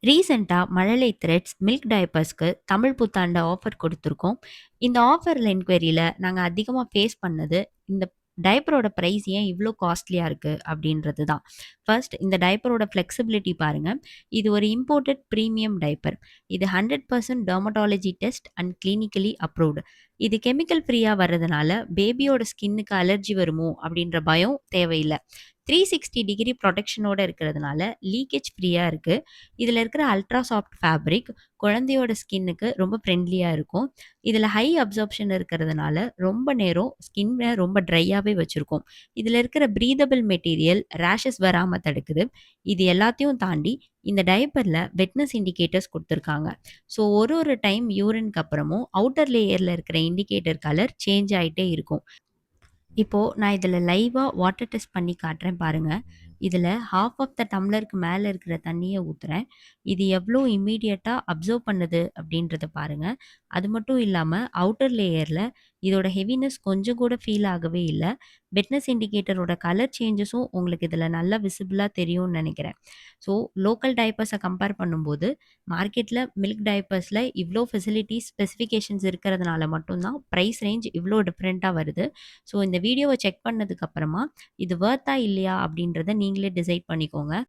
ரீசெண்டா மழலை threads, milk டயப்பர்ஸ்க்கு Tamil புத்தாண்டு ஆஃபர் குடுத்துருக்கோம். இந்த ஆஃபர்ல என்குயரில நாங்க அதிகமா ஃபேஸ் பண்ணது, இந்த டயப்பரோட பிரைஸ் ஏன் இவ்ளோ காஸ்ட்லியா இருக்கு அப்படின்றது தான். ஃபர்ஸ்ட் இந்த டயப்பரோட ஃப்ளெக்சிபிலிட்டி பாருங்க. இது ஒரு இம்போர்ட்டட் பிரீமியம் டயப்பர். இது 100% dermatology test and clinically approved. இது கெமிக்கல் ஃப்ரீயா வர்றதுனால பேபியோட ஸ்கின்னுக்கு அலர்ஜி வருமோ அப்படின்ற பயம் தேவையில்ல. 360 டிகிரி புரொடெக்ஷனோட இருக்கிறதுனால லீக்கேஜ் ஃப்ரீயா இருக்கு. இதுல இருக்கிற அல்ட்ரா சாஃப்ட் ஃபேப்ரிக் குழந்தையோட ஸ்கின்னுக்கு ரொம்ப ஃப்ரெண்ட்லியா இருக்கும். இதுல ஹை அப்சார்ப்ஷன் இருக்கிறதுனால ரொம்ப நேரம் ஸ்கின்ன ரொம்ப ட்ரையாவே வச்சிருக்கும். இதுல இருக்கிற பிரீதபிள் மெட்டீரியல் ரேஷஸ் வராம தடுக்குது. இது எல்லாத்தையும் தாண்டி இந்த டயப்பர்ல வெட்னஸ் இண்டிகேட்டர்ஸ் குடுத்துருக்காங்க. ஸோ ஒரு டைம் யூரின்க்கு அப்புறமும் அவுட்டர் லேயர்ல இருக்கிற இண்டிகேட்டர் கலர் சேஞ்ச் ஆயிட்டே இருக்கும். இப்போ நான் இதில லைவா வாட்டர் டெஸ்ட் பண்ணி காட்டுறேன் பாருங்க. இதில ஹால்ஃப் ஆஃப் த டம்ளருக்கு மேல இருக்கிற தண்ணீய ஊத்துறேன். இது எவ்ளோ இம்மீடியட்டா அப்சர்வ் பண்ணுது அப்படின்றத பாருங்க. அது மட்டும் இல்லாம அவுட்டர் லேயர்ல இதோட ஹெவினஸ் கொஞ்சம் கூட ஃபீல் ஆகவே இல்ல. வெட்னஸ் இண்டிகேட்டரோட கலர் சேஞ்சஸும் உங்களுக்கு இதில நல்லா விசிபிளா தெரியும்னு நெனைக்கிறேன். ஸோ லோக்கல் டயப்பர்ஸ கம்பேர் பண்ணும்போது மார்க்கெட்ல மில்க் டயப்பர்ஸ்ல இவ்ளோ ஃபெசிலிட்டீஸ், ஸ்பெசிஃபிகேஷன்ஸ் இருக்கிறதுனால மட்டும் தான் பிரைஸ் ரேஞ்ச் இவ்ளோ டிஃபரெண்ட்டா வருது. ஸோ இந்த வீடியோவ செக் பண்ணதுக்கு அப்புறமா, இது வொர்த்தா இல்லையா அப்படின்றத நீங்களே டிசைட் பண்ணிக்கோங்க.